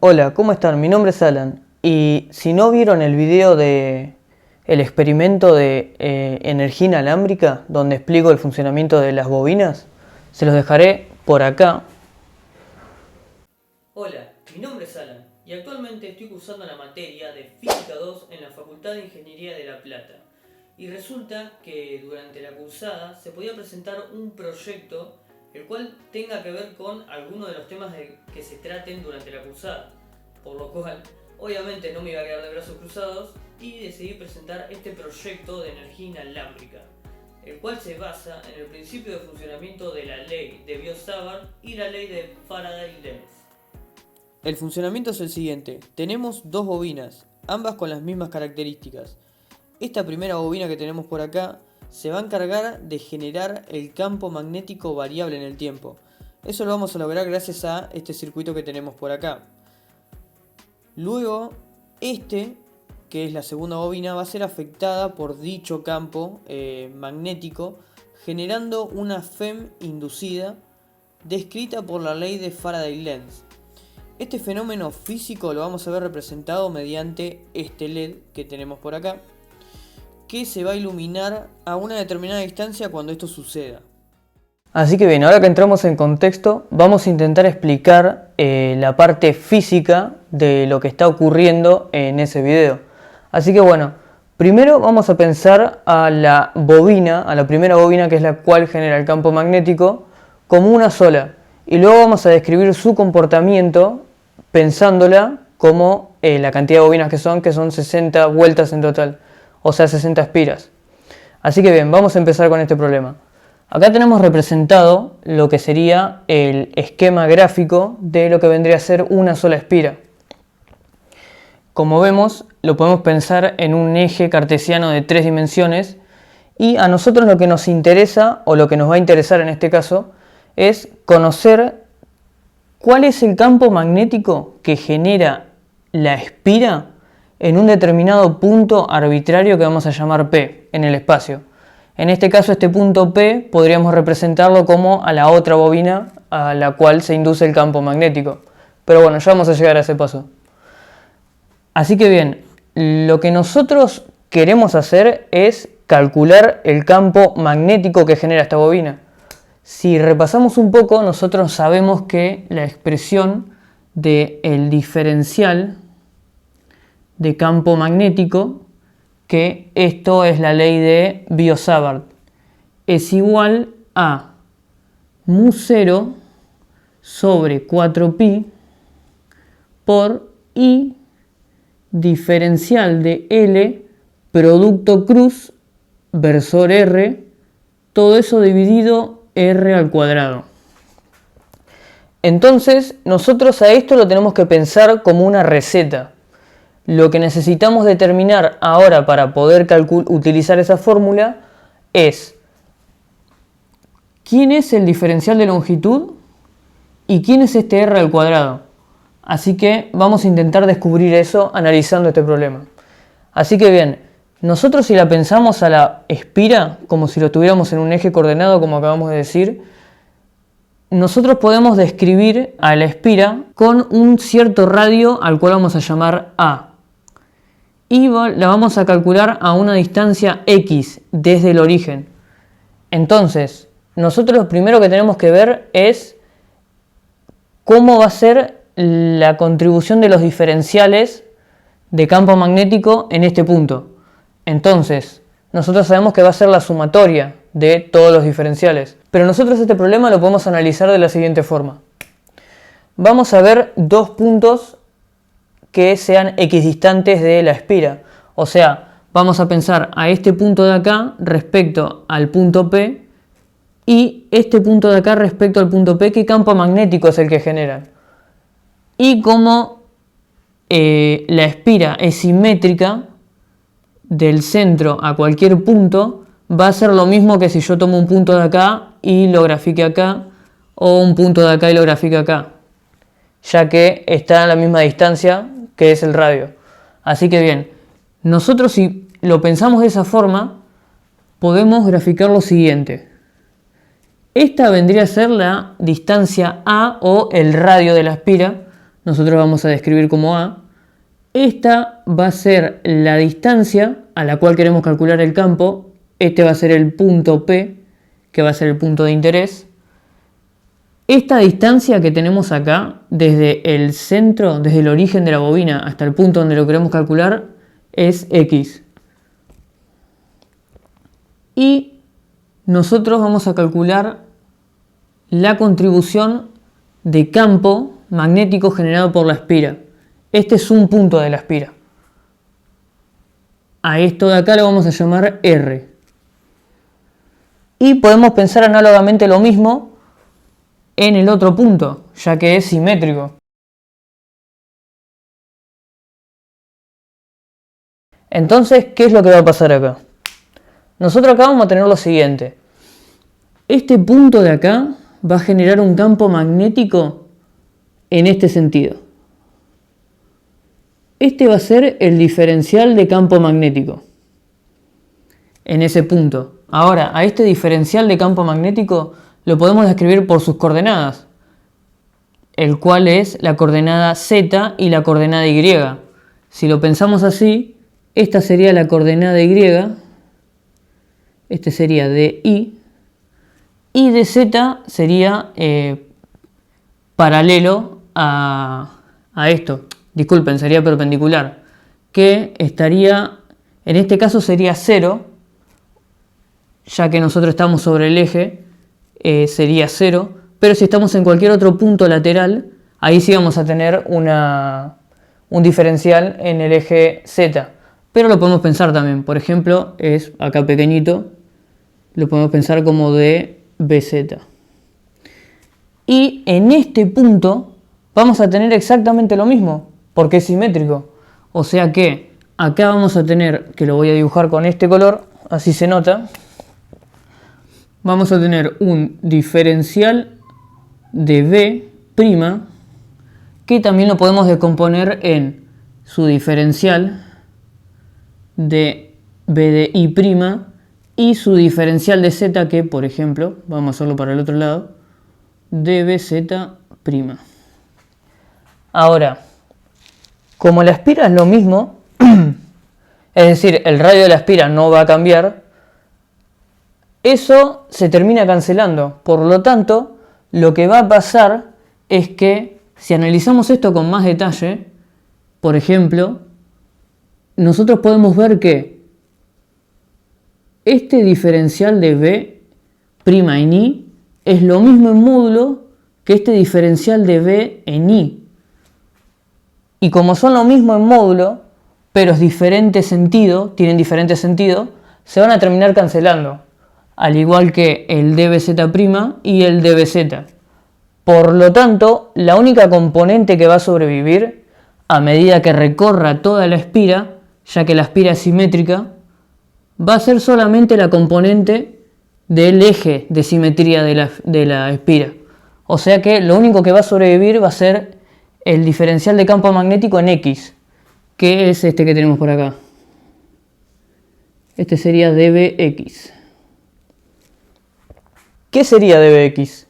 Hola, ¿cómo están? Mi nombre es Alan y si no vieron el video de el experimento de energía inalámbrica donde explico el funcionamiento de las bobinas, se los dejaré por acá. Hola, mi nombre es Alan y actualmente estoy cursando la materia de Física 2 en la Facultad de Ingeniería de La Plata. Y resulta que durante la cursada se podía presentar un proyecto el cual tenga que ver con alguno de los temas que se traten durante la cursada. Por lo cual, obviamente no me iba a quedar de brazos cruzados y decidí presentar este proyecto de energía inalámbrica, el cual se basa en el principio de funcionamiento de la ley de Biot-Savart y la ley de Faraday-Lenz. El funcionamiento es el siguiente: tenemos dos bobinas, ambas con las mismas características. Esta primera bobina que tenemos por acá se va a encargar de generar el campo magnético variable en el tiempo. Eso lo vamos a lograr gracias a este circuito que tenemos por acá. Luego, que es la segunda bobina, va a ser afectada por dicho campo magnético, generando una FEM inducida descrita por la ley de Faraday-Lenz. Este fenómeno físico lo vamos a ver representado mediante este LED que tenemos por acá, que se va a iluminar a una determinada distancia cuando esto suceda. Así que bien, ahora que entramos en contexto, vamos a intentar explicar la parte física de lo que está ocurriendo en ese video. Así que bueno, primero vamos a pensar a la bobina, a la primera bobina, que es la cual genera el campo magnético, como una sola. Y luego vamos a describir su comportamiento pensándola como la cantidad de bobinas que son 60 vueltas en total, o sea 60 espiras. Así que bien, vamos a empezar con este problema. Acá tenemos representado lo que sería el esquema gráfico de lo que vendría a ser una sola espira. Como vemos, lo podemos pensar en un eje cartesiano de 3 dimensiones y a nosotros lo que nos interesa, o lo que nos va a interesar en este caso, es conocer cuál es el campo magnético que genera la espira en un determinado punto arbitrario que vamos a llamar P en el espacio. En este caso, este punto P podríamos representarlo como a la otra bobina a la cual se induce el campo magnético. Pero bueno, ya vamos a llegar a ese paso. Así que bien, lo que nosotros queremos hacer es calcular el campo magnético que genera esta bobina. Si repasamos un poco, nosotros sabemos que la expresión del diferencial de campo magnético, que esto es la ley de Biot-Savart, es igual a mu0 sobre 4pi por I diferencial de L producto cruz versor R, todo eso dividido R al cuadrado. Entonces nosotros a esto lo tenemos que pensar como una receta. Lo que necesitamos determinar ahora para poder utilizar esa fórmula es quién es el diferencial de longitud y quién es este R al cuadrado. Así que vamos a intentar descubrir eso analizando este problema. Así que bien, nosotros si la pensamos a la espira como si lo tuviéramos en un eje coordenado, como acabamos de decir, nosotros podemos describir a la espira con un cierto radio al cual vamos a llamar A. Y la vamos a calcular a una distancia X desde el origen. Entonces, nosotros lo primero que tenemos que ver es cómo va a ser la contribución de los diferenciales de campo magnético en este punto. Entonces, nosotros sabemos que va a ser la sumatoria de todos los diferenciales. Pero nosotros este problema lo podemos analizar de la siguiente forma. Vamos a ver dos puntos que sean equidistantes de la espira. O sea, vamos a pensar a este punto de acá respecto al punto P y este punto de acá respecto al punto P, qué campo magnético es el que generan. Y como la espira es simétrica del centro a cualquier punto, va a ser lo mismo que si yo tomo un punto de acá y lo grafique acá, o un punto de acá y lo grafique acá, ya que está a la misma distancia que es el radio. Así que bien, nosotros si lo pensamos de esa forma, podemos graficar lo siguiente. Esta vendría a ser la distancia A o el radio de la espira, nosotros vamos a describir como A. Esta va a ser la distancia a la cual queremos calcular el campo. Este va a ser el punto P, que va a ser el punto de interés. Esta distancia que tenemos acá, desde el centro, desde el origen de la bobina hasta el punto donde lo queremos calcular, es X. Y nosotros vamos a calcular la contribución de campo magnético generado por la espira. Este es un punto de la espira. A esto de acá lo vamos a llamar R. Y podemos pensar análogamente lo mismo en el otro punto, ya que es simétrico. Entonces, ¿qué es lo que va a pasar acá? Nosotros acá vamos a tener lo siguiente. Este punto de acá va a generar un campo magnético en este sentido. Este va a ser el diferencial de campo magnético en ese punto. Ahora, a este diferencial de campo magnético lo podemos describir por sus coordenadas, el cual es la coordenada Z y la coordenada Y. Si lo pensamos así, esta sería la coordenada Y, este sería DY, y DZ sería paralelo a esto. Disculpen, sería perpendicular, que estaría, en este caso sería 0, ya que nosotros estamos sobre el eje, sería 0, pero si estamos en cualquier otro punto lateral, ahí sí vamos a tener un diferencial en el eje Z. Pero lo podemos pensar también, por ejemplo, es acá pequeñito, lo podemos pensar como dBz. Y en este punto vamos a tener exactamente lo mismo, porque es simétrico. O sea que acá vamos a tener, que lo voy a dibujar con este color, así se nota, vamos a tener un diferencial de B', que también lo podemos descomponer en su diferencial de B de I' y su diferencial de Z, que por ejemplo, vamos a hacerlo para el otro lado, dBz'. Ahora, como la espira es lo mismo, es decir, el radio de la espira no va a cambiar, eso se termina cancelando. Por lo tanto, lo que va a pasar es que si analizamos esto con más detalle, por ejemplo, nosotros podemos ver que este diferencial de B' en I es lo mismo en módulo que este diferencial de B en I. Y como son lo mismo en módulo, pero es diferente sentido, tienen diferente sentido, se van a terminar cancelando, al igual que el dBz' y el dBz. Por lo tanto, la única componente que va a sobrevivir a medida que recorra toda la espira, ya que la espira es simétrica, va a ser solamente la componente del eje de simetría de la espira. O sea que lo único que va a sobrevivir va a ser el diferencial de campo magnético en X, que es este que tenemos por acá. Este sería dBx. ¿Qué sería dBx?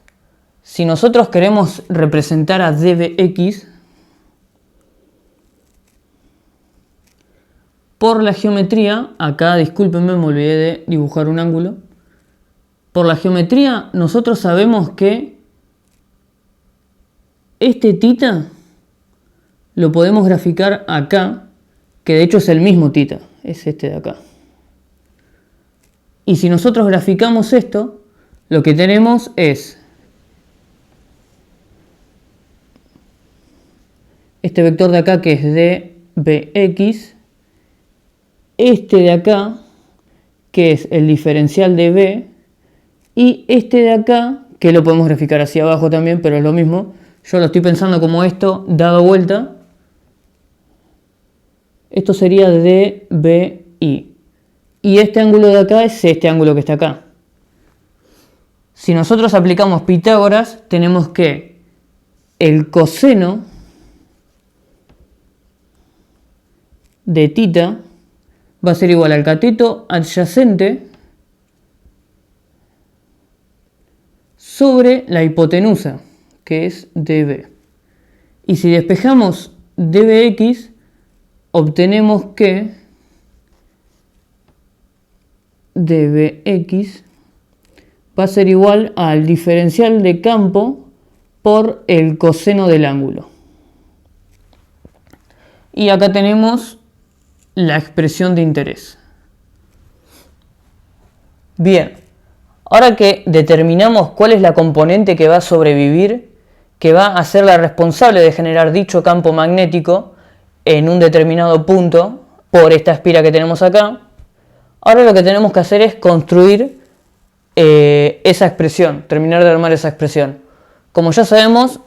Si nosotros queremos representar a dBx por la geometría, acá discúlpenme, me olvidé de dibujar un ángulo. Por la geometría nosotros sabemos que este θ lo podemos graficar acá, que de hecho es el mismo θ, es este de acá. Y si nosotros graficamos esto, lo que tenemos es este vector de acá que es dBx, este de acá que es el diferencial de B, y este de acá que lo podemos graficar hacia abajo también, pero es lo mismo. Yo lo estoy pensando como esto dado vuelta. Esto sería dBi. Y este ángulo de acá es este ángulo que está acá. Si nosotros aplicamos Pitágoras, tenemos que el coseno de θ va a ser igual al cateto adyacente sobre la hipotenusa, que es dB. Y si despejamos dbx, obtenemos que dbx va a ser igual al diferencial de campo por el coseno del ángulo. Y acá tenemos la expresión de interés. Bien, ahora que determinamos cuál es la componente que va a sobrevivir, que va a ser la responsable de generar dicho campo magnético en un determinado punto por esta espira que tenemos acá, ahora lo que tenemos que hacer es construir esa expresión, terminar de armar esa expresión. Como ya sabemos,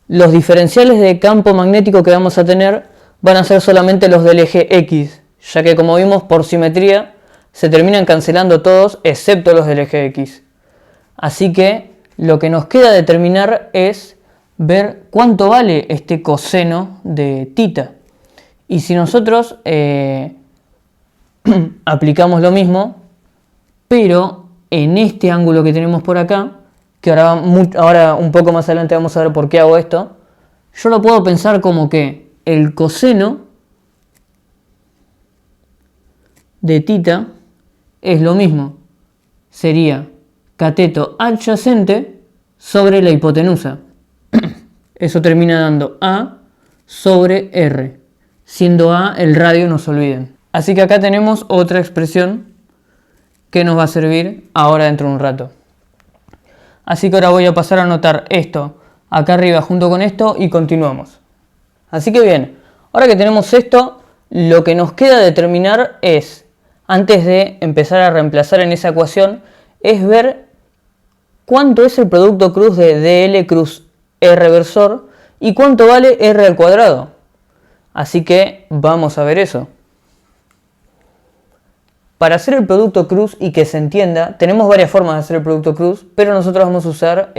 los diferenciales de campo magnético que vamos a tener van a ser solamente los del eje X, ya que como vimos por simetría se terminan cancelando todos excepto los del eje X. Así que lo que nos queda determinar es ver cuánto vale este coseno de θ. Y si nosotros aplicamos lo mismo, pero en este ángulo que tenemos por acá, que ahora un poco más adelante vamos a ver por qué hago esto, yo lo puedo pensar como que el coseno de θ es lo mismo, sería cateto adyacente sobre la hipotenusa. Eso termina dando A sobre R, siendo A el radio, no se olviden. Así que acá tenemos otra expresión que nos va a servir ahora dentro de un rato. Así que ahora voy a pasar a anotar esto acá arriba junto con esto y continuamos. Así que bien, ahora que tenemos esto, lo que nos queda determinar es, antes de empezar a reemplazar en esa ecuación, es ver cuánto es el producto cruz de dl cruz r versor y cuánto vale r al cuadrado. Así que vamos a ver eso. Para hacer el producto cruz y que se entienda, tenemos varias formas de hacer el producto cruz, pero nosotros vamos a usar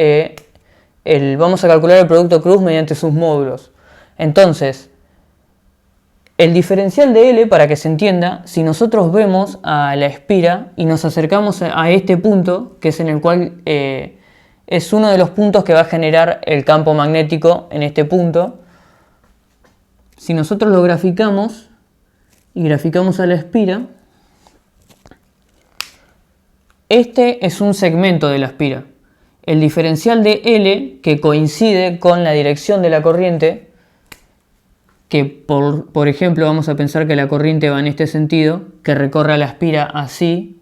vamos a calcular el producto cruz mediante sus módulos. Entonces, el diferencial de L, para que se entienda, si nosotros vemos a la espira y nos acercamos a este punto, que es en el cual es uno de los puntos que va a generar el campo magnético en este punto, si nosotros lo graficamos y graficamos a la espira, este es un segmento de la espira. El diferencial de L, que coincide con la dirección de la corriente, que por ejemplo vamos a pensar que la corriente va en este sentido, que recorre la espira así,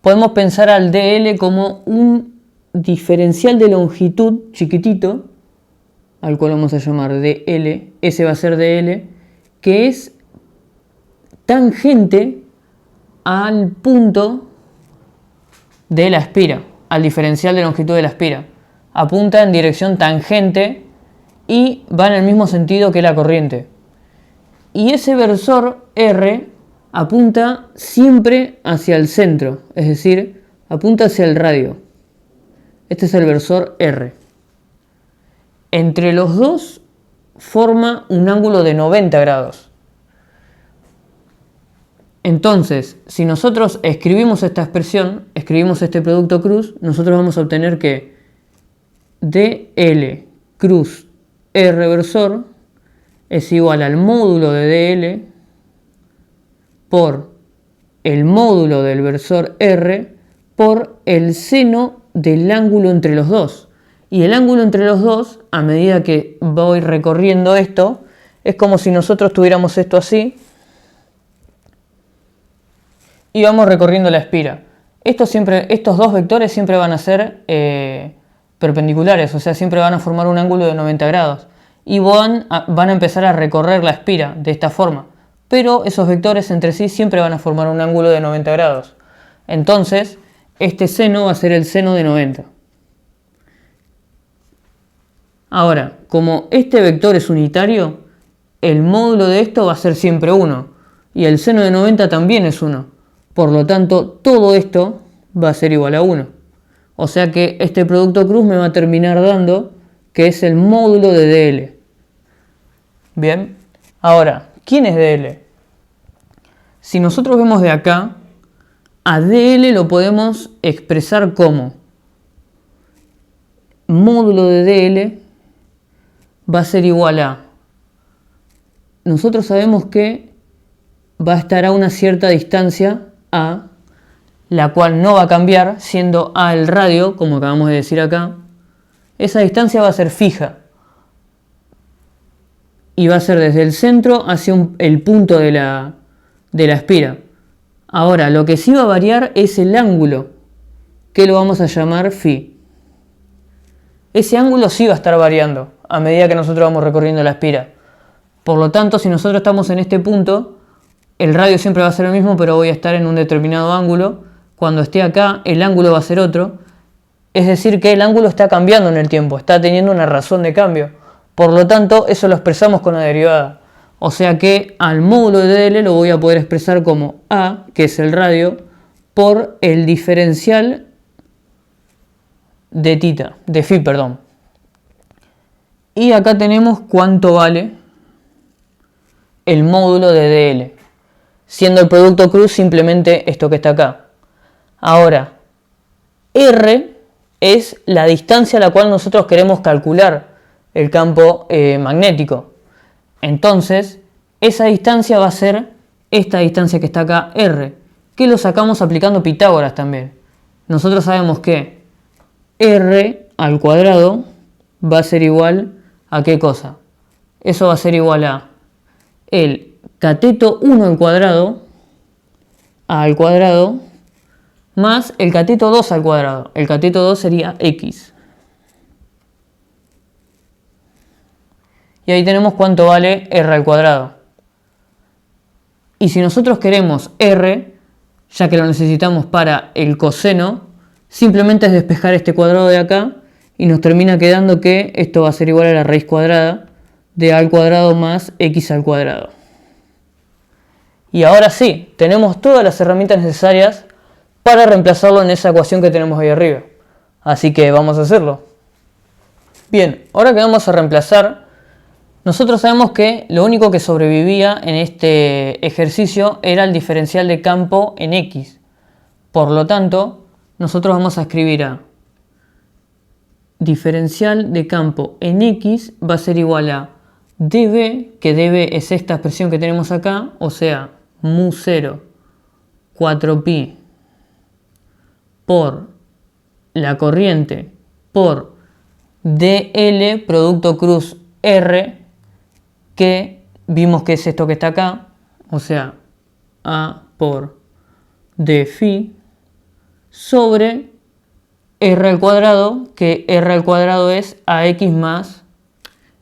podemos pensar al dl como un diferencial de longitud chiquitito, al cual vamos a llamar dl, ese va a ser dl, que es tangente al punto de la espira, al diferencial de longitud de la espira. Apunta en dirección tangente y va en el mismo sentido que la corriente. Y ese versor R apunta siempre hacia el centro, es decir, apunta hacia el radio. Este es el versor R. Entre los dos forma un ángulo de 90 grados. Entonces, si nosotros escribimos esta expresión, escribimos este producto cruz, nosotros vamos a obtener que dl cruz R versor es igual al módulo de dl por el módulo del versor R por el seno del ángulo entre los dos. Y el ángulo entre los dos, a medida que voy recorriendo esto, es como si nosotros tuviéramos esto así y vamos recorriendo la espira. Estos dos vectores siempre van a ser perpendiculares, o sea, siempre van a formar un ángulo de 90 grados y van a empezar a recorrer la espira de esta forma, pero esos vectores entre sí siempre van a formar un ángulo de 90 grados. Entonces, este seno va a ser el seno de 90. Ahora, como este vector es unitario, el módulo de esto va a ser siempre 1 y el seno de 90 también es 1. Por lo tanto, todo esto va a ser igual a 1. O sea que este producto cruz me va a terminar dando que es el módulo de dl. Bien, ahora, ¿quién es dl? Si nosotros vemos de acá, a dl lo podemos expresar como módulo de dl va a ser igual a... Nosotros sabemos que va a estar a una cierta distancia a, la cual no va a cambiar, siendo a el radio, como acabamos de decir acá. Esa distancia va a ser fija. Y va a ser desde el centro hacia el punto de la espira. Ahora, lo que sí va a variar es el ángulo, que lo vamos a llamar phi. Ese ángulo sí va a estar variando a medida que nosotros vamos recorriendo la espira. Por lo tanto, si nosotros estamos en este punto, el radio siempre va a ser el mismo, pero voy a estar en un determinado ángulo. Cuando esté acá, el ángulo va a ser otro. Es decir, que el ángulo está cambiando en el tiempo, está teniendo una razón de cambio. Por lo tanto, eso lo expresamos con la derivada. O sea que al módulo de dl lo voy a poder expresar como A, que es el radio, por el diferencial de phi, perdón. Y acá tenemos cuánto vale el módulo de dl, siendo el producto cruz simplemente esto que está acá. Ahora, r es la distancia a la cual nosotros queremos calcular el campo magnético. Entonces, esa distancia va a ser esta distancia que está acá, r, que lo sacamos aplicando Pitágoras también. Nosotros sabemos que r al cuadrado va a ser igual a ¿qué cosa? Eso va a ser igual a el cateto 1 al cuadrado, a al cuadrado, más el cateto 2 al cuadrado. El cateto 2 sería x. Y ahí tenemos cuánto vale r al cuadrado. Y si nosotros queremos r, ya que lo necesitamos para el coseno, simplemente es despejar este cuadrado de acá y nos termina quedando que esto va a ser igual a la raíz cuadrada de a al cuadrado más x al cuadrado. Y ahora sí, tenemos todas las herramientas necesarias para reemplazarlo en esa ecuación que tenemos ahí arriba. Así que vamos a hacerlo. Bien, ahora que vamos a reemplazar, nosotros sabemos que lo único que sobrevivía en este ejercicio era el diferencial de campo en x. Por lo tanto, nosotros vamos a escribir a diferencial de campo en x va a ser igual a dB, que dB es esta expresión que tenemos acá, o sea, mu 0, 4pi por la corriente por dl producto cruz r, que vimos que es esto que está acá, o sea, a por d phi, sobre r al cuadrado, que r al cuadrado es ax más,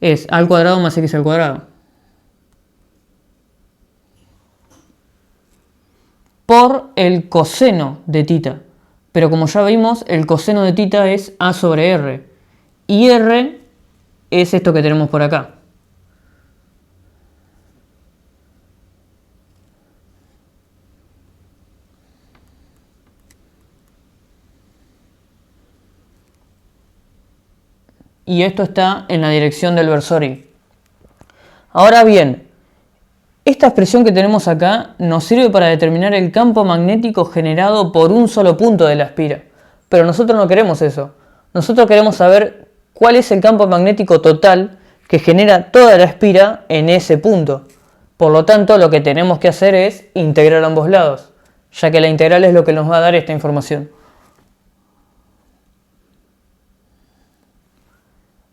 es a al cuadrado más x al cuadrado. Por el coseno de tita. Pero como ya vimos, el coseno de tita es a sobre r. Y r es esto que tenemos por acá. Y esto está en la dirección del versor y. Ahora bien, esta expresión que tenemos acá nos sirve para determinar el campo magnético generado por un solo punto de la espira. Pero nosotros no queremos eso. Nosotros queremos saber cuál es el campo magnético total que genera toda la espira en ese punto. Por lo tanto, lo que tenemos que hacer es integrar ambos lados, ya que la integral es lo que nos va a dar esta información.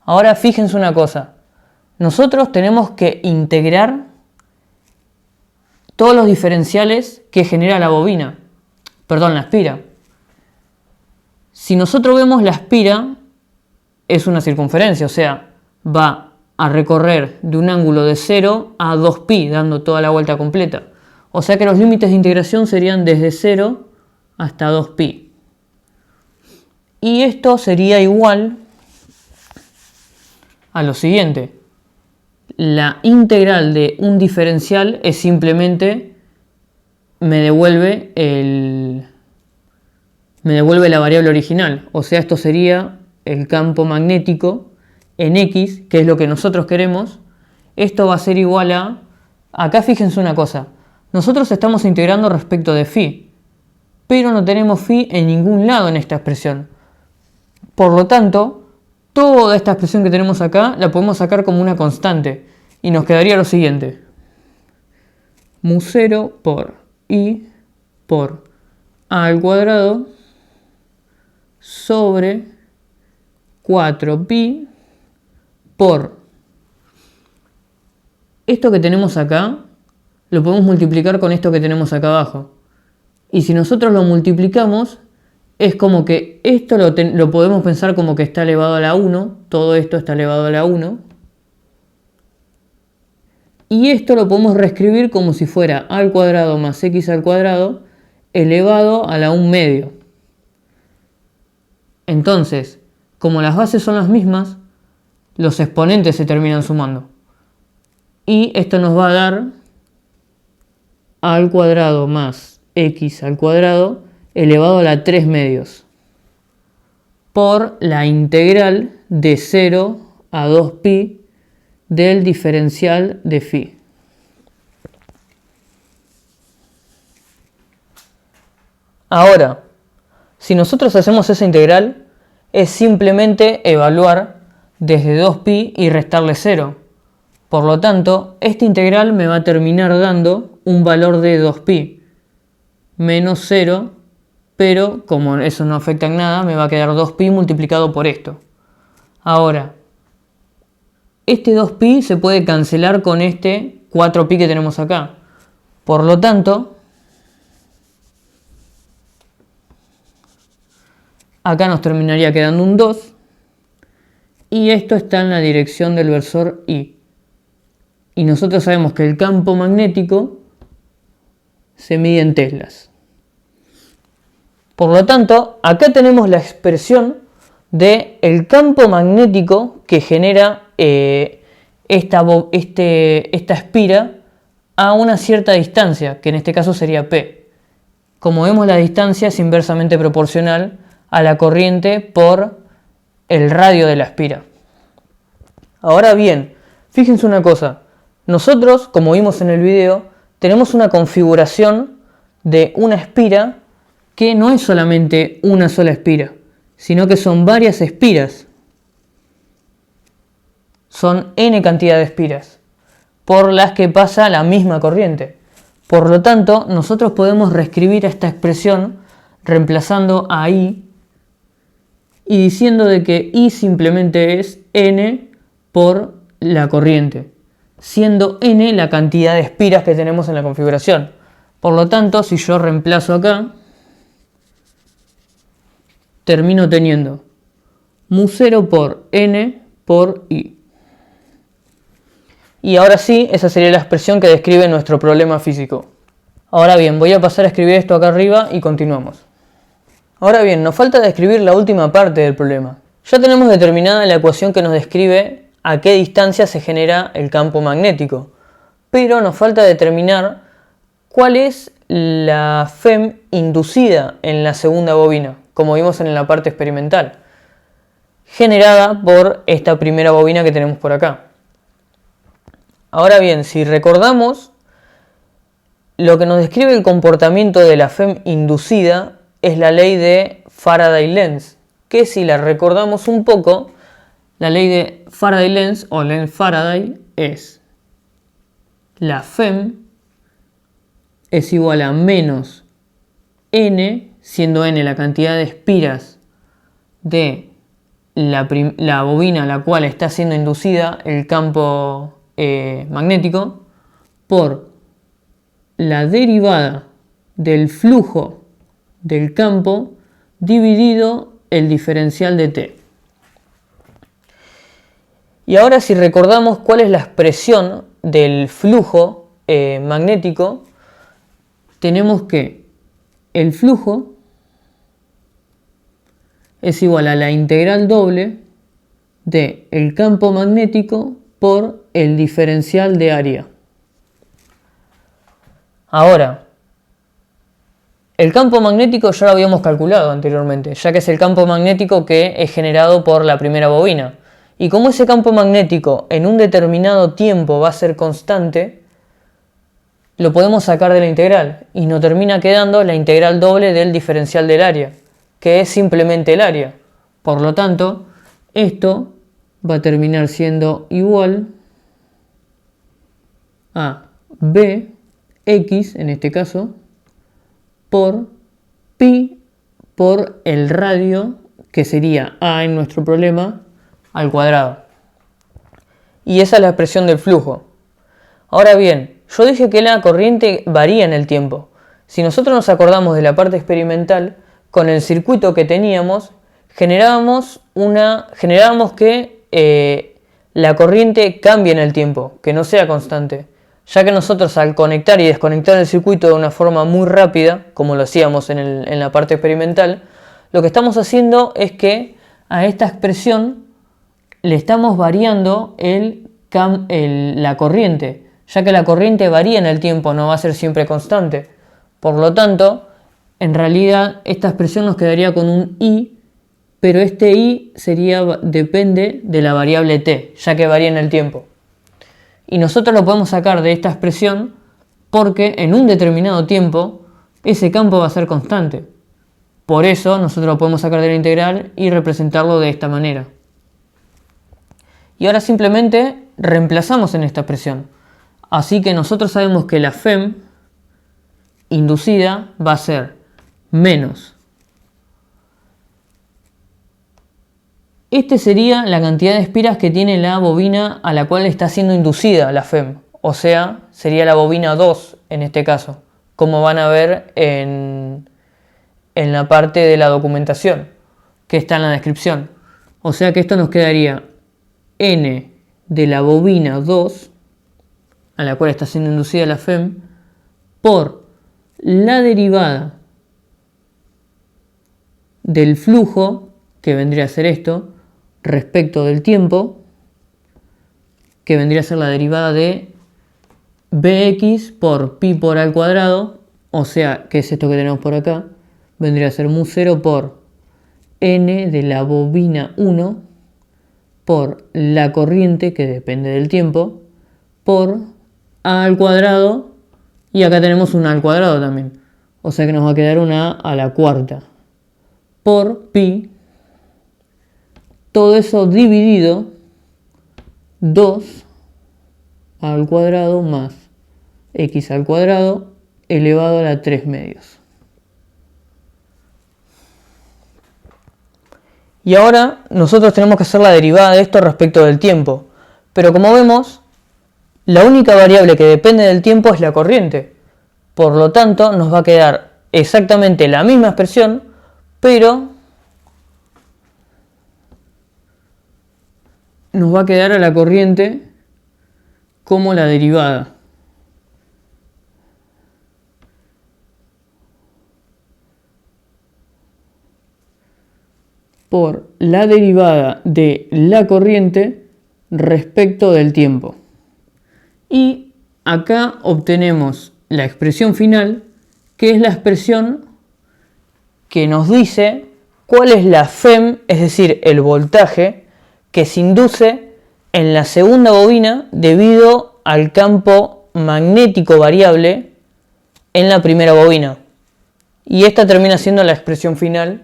Ahora fíjense una cosa, nosotros tenemos que integrar todos los diferenciales que genera la bobina, la espira. Si nosotros vemos la espira, es una circunferencia, o sea, va a recorrer de un ángulo de 0 a 2pi, dando toda la vuelta completa. O sea que los límites de integración serían desde 0 hasta 2pi. Y esto sería igual a lo siguiente. La integral de un diferencial es simplemente me devuelve la variable original. O sea, esto sería el campo magnético en x, que es lo que nosotros queremos. Esto va a ser igual a... Acá fíjense una cosa. Nosotros estamos integrando respecto de phi, pero no tenemos phi en ningún lado en esta expresión. Por lo tanto, toda esta expresión que tenemos acá la podemos sacar como una constante y nos quedaría lo siguiente. Mu0 por I por A al cuadrado sobre 4pi por esto que tenemos acá, lo podemos multiplicar con esto que tenemos acá abajo. Y si nosotros lo multiplicamos, es como que esto lo podemos pensar como que está elevado a la 1, todo esto está elevado a la 1. Y esto lo podemos reescribir como si fuera a al cuadrado más x al cuadrado elevado a la 1 medio. Entonces, como las bases son las mismas, los exponentes se terminan sumando. Y esto nos va a dar a al cuadrado más x al cuadrado elevado a la 3 medios por la integral de 0 a 2pi del diferencial de phi. Ahora, si nosotros hacemos esa integral, es simplemente evaluar desde 2pi y restarle 0. Por lo tanto, esta integral me va a terminar dando un valor de 2pi menos 0, pero como eso no afecta en nada, me va a quedar 2pi multiplicado por esto. Ahora, este 2pi se puede cancelar con este 4pi que tenemos acá. Por lo tanto, acá nos terminaría quedando un 2 y esto está en la dirección del versor I. Y nosotros sabemos que el campo magnético se mide en teslas. Por lo tanto, acá tenemos la expresión del campo magnético que genera esta espira a una cierta distancia, que en este caso sería P. Como vemos, la distancia es inversamente proporcional a la corriente por el radio de la espira. Ahora bien, fíjense una cosa. Nosotros, como vimos en el video, tenemos una configuración de una espira que no es solamente una sola espira, sino que son varias espiras. Son n cantidad de espiras por las que pasa la misma corriente. Por lo tanto, nosotros podemos reescribir esta expresión reemplazando a I y diciendo de que I simplemente es n por la corriente, siendo n la cantidad de espiras que tenemos en la configuración. Por lo tanto, si yo reemplazo acá, termino teniendo mu0 por n por I. Y ahora sí, esa sería la expresión que describe nuestro problema físico. Ahora bien, voy a pasar a escribir esto acá arriba y continuamos. Ahora bien, nos falta describir la última parte del problema. Ya tenemos determinada la ecuación que nos describe a qué distancia se genera el campo magnético, pero nos falta determinar cuál es la FEM inducida en la segunda bobina, como vimos en la parte experimental, generada por esta primera bobina que tenemos por acá. Ahora bien, si recordamos, lo que nos describe el comportamiento de la FEM inducida es la ley de Faraday-Lenz, que si la recordamos un poco, la ley de Faraday-Lenz o Lenz-Faraday es la FEM es igual a menos n, siendo n la cantidad de espiras de la bobina a la cual está siendo inducida el campo magnético, por la derivada del flujo del campo dividido el diferencial de t. Y ahora, si recordamos cuál es la expresión del flujo magnético, tenemos que el flujo es igual a la integral doble de el campo magnético por el diferencial de área. Ahora, el campo magnético ya lo habíamos calculado anteriormente, ya que es el campo magnético que es generado por la primera bobina. Y como ese campo magnético en un determinado tiempo va a ser constante, lo podemos sacar de la integral y nos termina quedando la integral doble del diferencial del área, que es simplemente el área. Por lo tanto, esto va a terminar siendo igual a Bx, en este caso, por pi por el radio, que sería A en nuestro problema, al cuadrado. Y esa es la expresión del flujo. Ahora bien, yo dije que la corriente varía en el tiempo. Si nosotros nos acordamos de la parte experimental, con el circuito que teníamos, generábamos que la corriente cambie en el tiempo, que no sea constante. Ya que nosotros al conectar y desconectar el circuito de una forma muy rápida, como lo hacíamos en la parte experimental, lo que estamos haciendo es que a esta expresión le estamos variando la corriente, ya que la corriente varía en el tiempo, no va a ser siempre constante. Por lo tanto, en realidad esta expresión nos quedaría con un i, pero este i depende de la variable t, ya que varía en el tiempo. Y nosotros lo podemos sacar de esta expresión porque en un determinado tiempo ese campo va a ser constante. Por eso nosotros lo podemos sacar de la integral y representarlo de esta manera. Y ahora simplemente reemplazamos en esta expresión. Así que nosotros sabemos que la FEM inducida va a ser menos. Este sería la cantidad de espiras que tiene la bobina a la cual está siendo inducida la FEM. O sea, sería la bobina 2 en este caso, como van a ver en la parte de la documentación, que está en la descripción. O sea que esto nos quedaría n de la bobina 2, a la cual está siendo inducida la FEM, por la derivada del flujo, que vendría a ser esto, respecto del tiempo, que vendría a ser la derivada de Bx por pi por a al cuadrado, o sea, que es esto que tenemos por acá, vendría a ser mu 0 por n de la bobina 1 por la corriente, que depende del tiempo, por a al cuadrado, y acá tenemos un a al cuadrado también, o sea que nos va a quedar una a la cuarta, por pi, todo eso dividido 2 al cuadrado más x al cuadrado elevado a la 3 medios. Y ahora nosotros tenemos que hacer la derivada de esto respecto del tiempo. Pero como vemos, la única variable que depende del tiempo es la corriente. Por lo tanto, nos va a quedar exactamente la misma expresión, pero nos va a quedar a la corriente como la derivada. Por la derivada de la corriente respecto del tiempo. Y acá obtenemos la expresión final, que es la expresión que nos dice cuál es la FEM, es decir, el voltaje que se induce en la segunda bobina debido al campo magnético variable en la primera bobina. Y esta termina siendo la expresión final.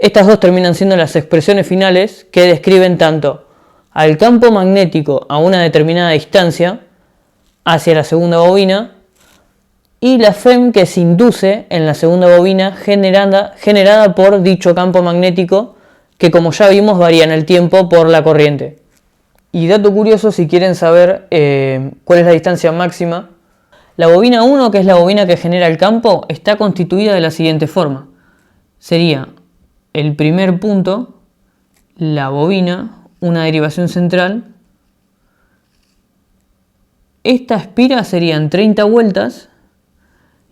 Estas dos terminan siendo las expresiones finales que describen tanto al campo magnético a una determinada distancia hacia la segunda bobina y la FEM que se induce en la segunda bobina generada por dicho campo magnético, que como ya vimos varía en el tiempo por la corriente. Y dato curioso, si quieren saber cuál es la distancia máxima, la bobina 1, que es la bobina que genera el campo, está constituida de la siguiente forma. Sería el primer punto, la bobina, una derivación central. Esta espira serían 30 vueltas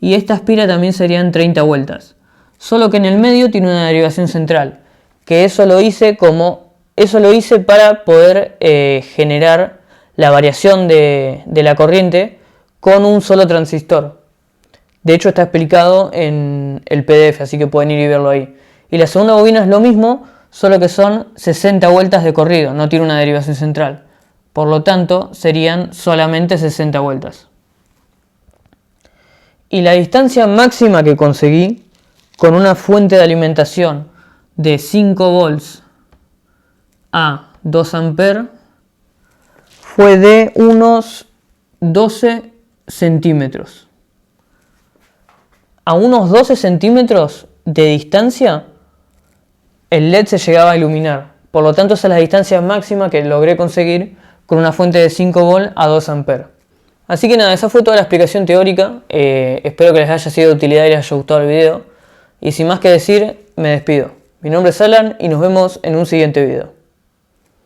y esta espira también serían 30 vueltas. Solo que en el medio tiene una derivación central, que eso lo hice para poder generar la variación de la corriente con un solo transistor. De hecho está explicado en el PDF, así que pueden ir y verlo ahí. Y la segunda bobina es lo mismo, solo que son 60 vueltas de corrido, no tiene una derivación central. Por lo tanto, serían solamente 60 vueltas. Y la distancia máxima que conseguí con una fuente de alimentación de 5 volts a 2 amperes fue de unos 12 centímetros. A unos 12 centímetros de distancia, el LED se llegaba a iluminar. Por lo tanto, esa es la distancia máxima que logré conseguir con una fuente de 5 volts a 2 amperes. Así que nada, esa fue toda la explicación teórica. Espero que les haya sido de utilidad y les haya gustado el video. Y sin más que decir, me despido. Mi nombre es Alan y nos vemos en un siguiente video.